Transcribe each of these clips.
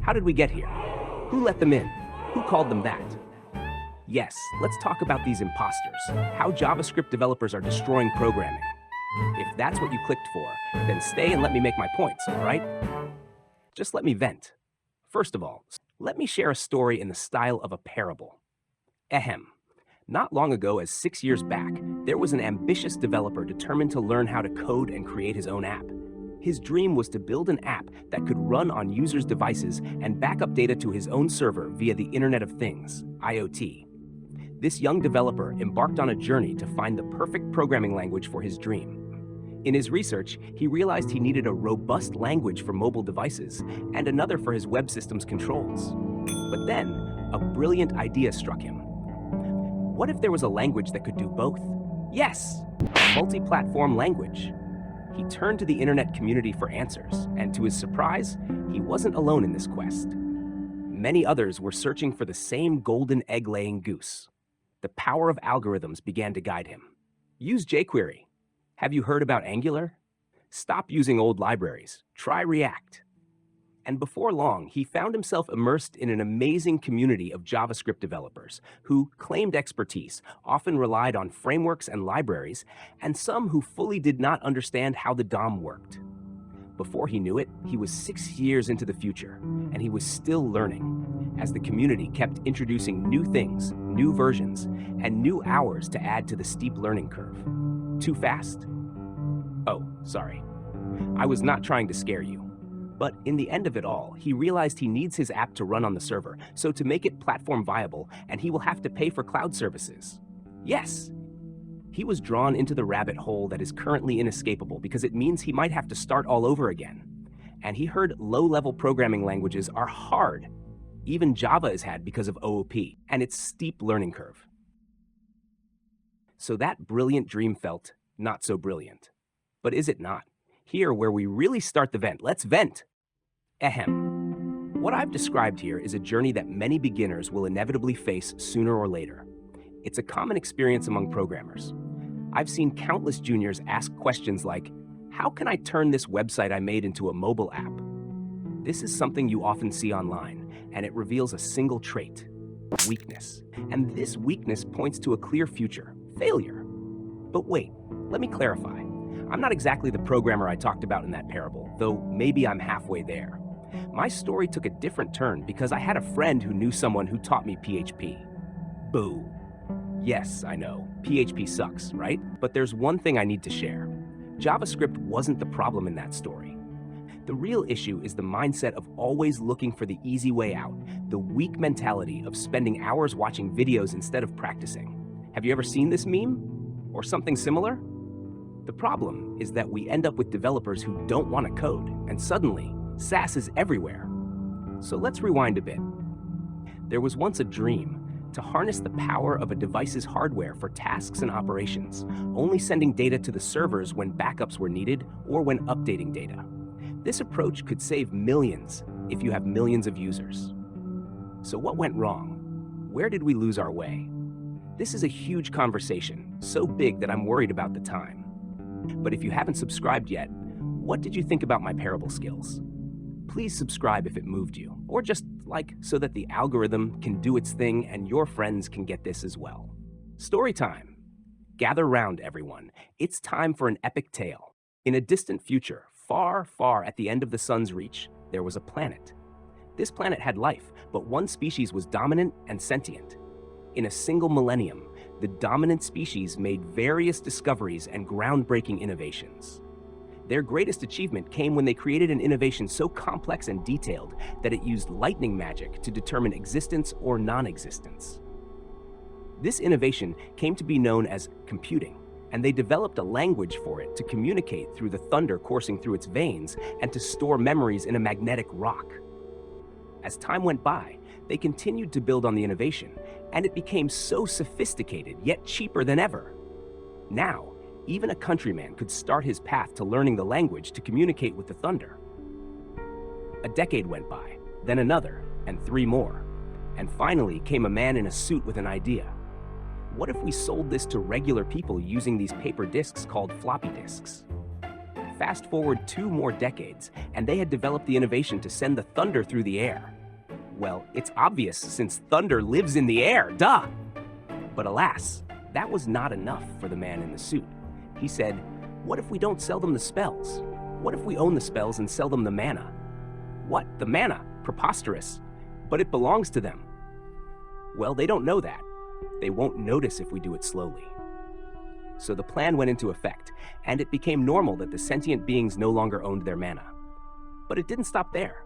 How did we get here? Who let them in? Who called them that? Yes, let's talk about these imposters, how JavaScript developers are destroying programming. If that's what you clicked for, then stay and let me make my points, all right? Just let me vent. First of all, let me share a story in the style of a parable. Ahem. Not long ago, as 6 years back, there was an ambitious developer determined to learn how to code and create his own app. His dream was to build an app that could run on users' devices and back up data to his own server via the Internet of Things, IoT. This young developer embarked on a journey to find the perfect programming language for his dream. In his research, he realized he needed a robust language for mobile devices and another for his web system's controls. But then, a brilliant idea struck him. What if there was a language that could do both? Yes, a multi-platform language. He turned to the internet community for answers, and to his surprise, he wasn't alone in this quest. Many others were searching for the same golden egg-laying goose. The power of algorithms began to guide him. Use jQuery. Have you heard about Angular? Stop using old libraries. Try React. And before long, he found himself immersed in an amazing community of JavaScript developers who claimed expertise, often relied on frameworks and libraries, and some who fully did not understand how the DOM worked. Before he knew it, he was 6 years into the future, and he was still learning, as the community kept introducing new things, new versions, and new hours to add to the steep learning curve. Too fast? Oh, sorry. I was not trying to scare you. But in the end of it all, he realized he needs his app to run on the server, so to make it platform viable, and he will have to pay for cloud services. Yes! He was drawn into the rabbit hole that is currently inescapable because it means he might have to start all over again. And he heard low-level programming languages are hard. Even Java is had because of OOP and its steep learning curve. So that brilliant dream felt not so brilliant. But is it not? Here, where we really start the vent. Let's vent! Ahem. What I've described here is a journey that many beginners will inevitably face sooner or later. It's a common experience among programmers. I've seen countless juniors ask questions like, how can I turn this website I made into a mobile app? This is something you often see online, and it reveals a single trait: weakness. And this weakness points to a clear future: failure. But wait, let me clarify. I'm not exactly the programmer I talked about in that parable, though maybe I'm halfway there. My story took a different turn because I had a friend who knew someone who taught me PHP. Boo. Yes, I know, PHP sucks, right? But there's one thing I need to share. JavaScript wasn't the problem in that story. The real issue is the mindset of always looking for the easy way out, the weak mentality of spending hours watching videos instead of practicing. Have you ever seen this meme? Or something similar? The problem is that we end up with developers who don't want to code, and suddenly, SaaS is everywhere. So let's rewind a bit. There was once a dream to harness the power of a device's hardware for tasks and operations, only sending data to the servers when backups were needed or when updating data. This approach could save millions if you have millions of users. So what went wrong? Where did we lose our way? This is a huge conversation, so big that I'm worried about the time. But if you haven't subscribed yet, what did you think about my parable skills? Please subscribe if it moved you, or just like so that the algorithm can do its thing and your friends can get this as well. Story time. Gather round, everyone. It's time for an epic tale. In a distant future, far, far at the end of the sun's reach, there was a planet. This planet had life, but one species was dominant and sentient. In a single millennium, the dominant species made various discoveries and groundbreaking innovations. Their greatest achievement came when they created an innovation so complex and detailed that it used lightning magic to determine existence or non-existence. This innovation came to be known as computing, and they developed a language for it to communicate through the thunder coursing through its veins and to store memories in a magnetic rock. As time went by, they continued to build on the innovation, and it became so sophisticated, yet cheaper than ever. Now, even a countryman could start his path to learning the language to communicate with the thunder. A decade went by, then another, and 3 more. And finally came a man in a suit with an idea. What if we sold this to regular people using these paper disks called floppy disks? Fast forward 2 more decades, and they had developed the innovation to send the thunder through the air. Well, it's obvious since thunder lives in the air, duh! But alas, that was not enough for the man in the suit. He said, "What if we don't sell them the spells? What if we own the spells and sell them the mana?" What? The mana? Preposterous. But it belongs to them. Well, they don't know that. They won't notice if we do it slowly. So the plan went into effect, and it became normal that the sentient beings no longer owned their mana. But it didn't stop there.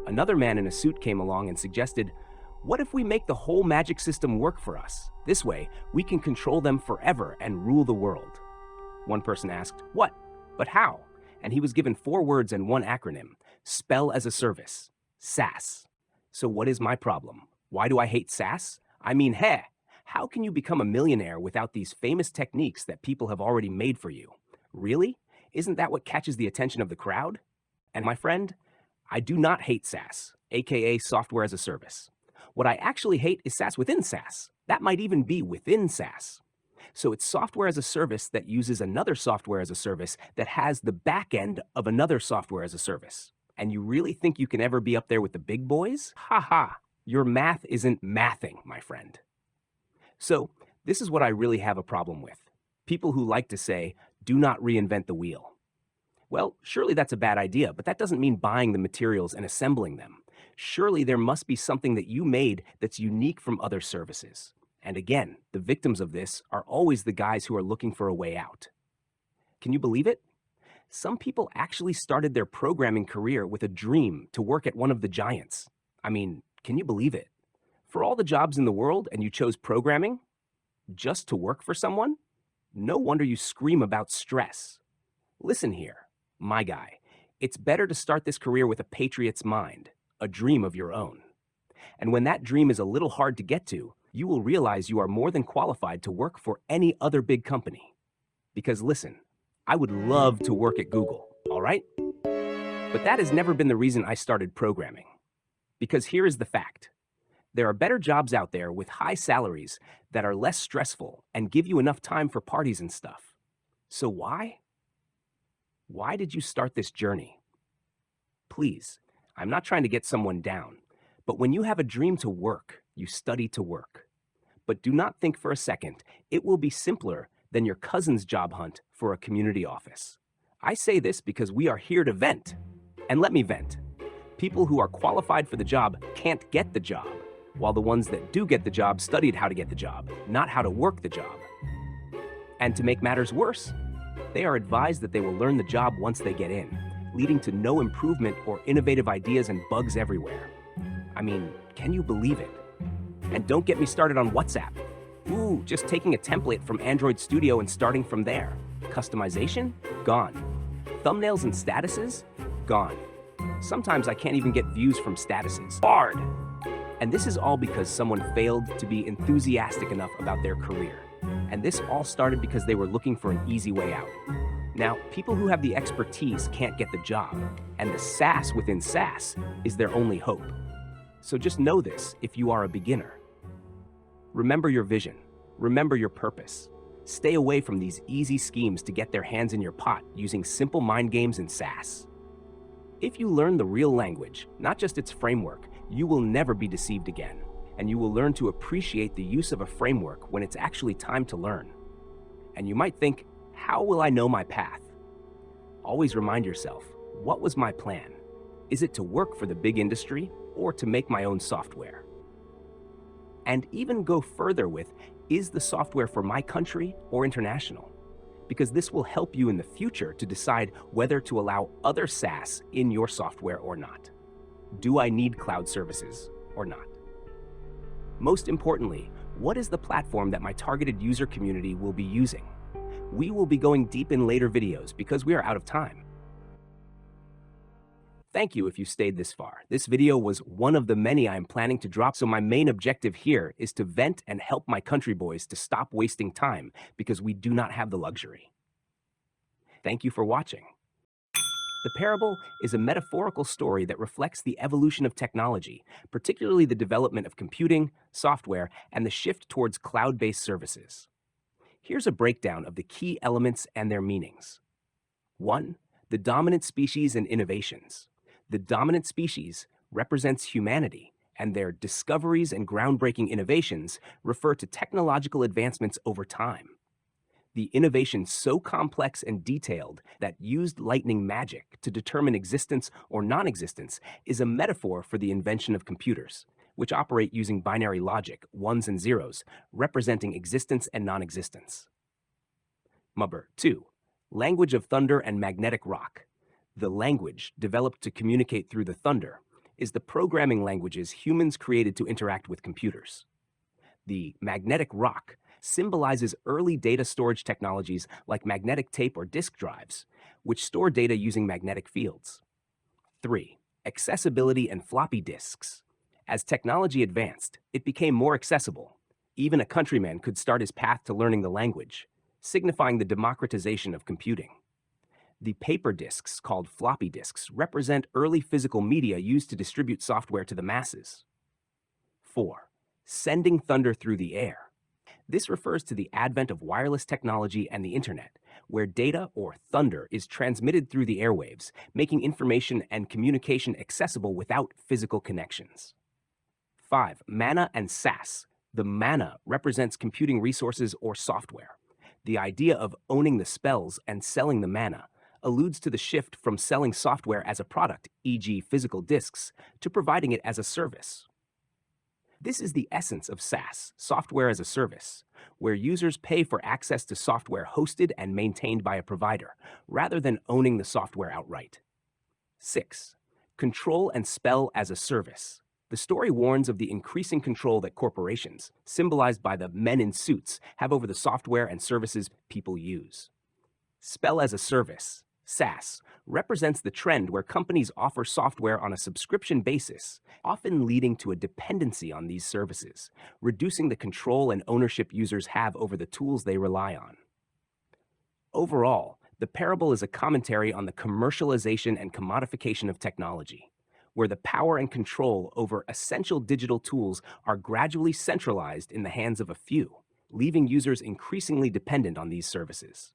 Another man in a suit came along and suggested, "What if we make the whole magic system work for us? This way, we can control them forever and rule the world." One person asked, "What? But how?" And he was given 4 words and 1 acronym: Spell as a Service, SaaS. So what is my problem? Why do I hate SaaS? I mean, how can you become a millionaire without these famous techniques that people have already made for you? Really? Isn't that what catches the attention of the crowd? And my friend, I do not hate SaaS, aka software as a service. What I actually hate is SaaS within SaaS. That might even be within SaaS. So it's software as a service that uses another software as a service that has the back end of another software as a service. And you really think you can ever be up there with the big boys? Ha ha, your math isn't mathing, my friend. So this is what I really have a problem with. People who like to say, "Do not reinvent the wheel." Well, surely that's a bad idea, but that doesn't mean buying the materials and assembling them. Surely there must be something that you made that's unique from other services. And again, the victims of this are always the guys who are looking for a way out. Can you believe it? Some people actually started their programming career with a dream to work at one of the giants. I mean, can you believe it? For all the jobs in the world and you chose programming? Just to work for someone? No wonder you scream about stress. Listen here, my guy. It's better to start this career with a patriot's mind, a dream of your own. And when that dream is a little hard to get to, you will realize you are more than qualified to work for any other big company. Because listen, I would love to work at Google, all right? But that has never been the reason I started programming. Because here is the fact. There are better jobs out there with high salaries that are less stressful and give you enough time for parties and stuff. So why? Why did you start this journey? Please, I'm not trying to get someone down, but when you have a dream to work, you study to work. But do not think for a second it will be simpler than your cousin's job hunt for a community office. I say this because we are here to vent. And let me vent. People who are qualified for the job can't get the job, while the ones that do get the job studied how to get the job, not how to work the job. And to make matters worse, they are advised that they will learn the job once they get in, leading to no improvement or innovative ideas and bugs everywhere. I mean, can you believe it? And don't get me started on WhatsApp. Ooh, just taking a template from Android Studio and starting from there. Customization? Gone. Thumbnails and statuses? Gone. Sometimes I can't even get views from statuses. Hard! And this is all because someone failed to be enthusiastic enough about their career. And this all started because they were looking for an easy way out. Now, people who have the expertise can't get the job, and the SaaS within SaaS is their only hope. So just know this if you are a beginner. Remember your vision. Remember your purpose. Stay away from these easy schemes to get their hands in your pot using simple mind games and SaaS. If you learn the real language, not just its framework, you will never be deceived again, and you will learn to appreciate the use of a framework when it's actually time to learn. And you might think, how will I know my path? Always remind yourself, what was my plan? Is it to work for the big industry or to make my own software? And even go further with, is the software for my country or international? Because this will help you in the future to decide whether to allow other SaaS in your software or not. Do I need cloud services or not? Most importantly, what is the platform that my targeted user community will be using? We will be going deep in later videos because we are out of time. Thank you if you stayed this far. This video was one of the many I am planning to drop, so my main objective here is to vent and help my country boys to stop wasting time because we do not have the luxury. Thank you for watching. The parable is a metaphorical story that reflects the evolution of technology, particularly the development of computing, software, and the shift towards cloud-based services. Here's a breakdown of the key elements and their meanings. 1. The dominant species and innovations. The dominant species represents humanity and their discoveries and groundbreaking innovations refer to technological advancements over time. The innovation so complex and detailed that used lightning magic to determine existence or non-existence is a metaphor for the invention of computers, which operate using binary logic, ones and zeros, representing existence and non-existence. Number 2. Language of thunder and magnetic rock. The language, developed to communicate through the thunder, is the programming languages humans created to interact with computers. The magnetic rock symbolizes early data storage technologies like magnetic tape or disk drives, which store data using magnetic fields. 3. Accessibility and floppy disks. As technology advanced, it became more accessible. Even a countryman could start his path to learning the language, signifying the democratization of computing. The paper disks, called floppy disks, represent early physical media used to distribute software to the masses. 4. Sending thunder through the air. This refers to the advent of wireless technology and the internet, where data or thunder is transmitted through the airwaves, making information and communication accessible without physical connections. 5. Mana and SAS. The mana represents computing resources or software. The idea of owning the spells and selling the mana alludes to the shift from selling software as a product, e.g. physical disks, to providing it as a service. This is the essence of SaaS, software as a service, where users pay for access to software hosted and maintained by a provider, rather than owning the software outright. 6. Control and spell as a service. The story warns of the increasing control that corporations, symbolized by the men in suits, have over the software and services people use. Spell as a service, SaaS, represents the trend where companies offer software on a subscription basis, often leading to a dependency on these services, reducing the control and ownership users have over the tools they rely on. Overall, the parable is a commentary on the commercialization and commodification of technology, where the power and control over essential digital tools are gradually centralized in the hands of a few, leaving users increasingly dependent on these services.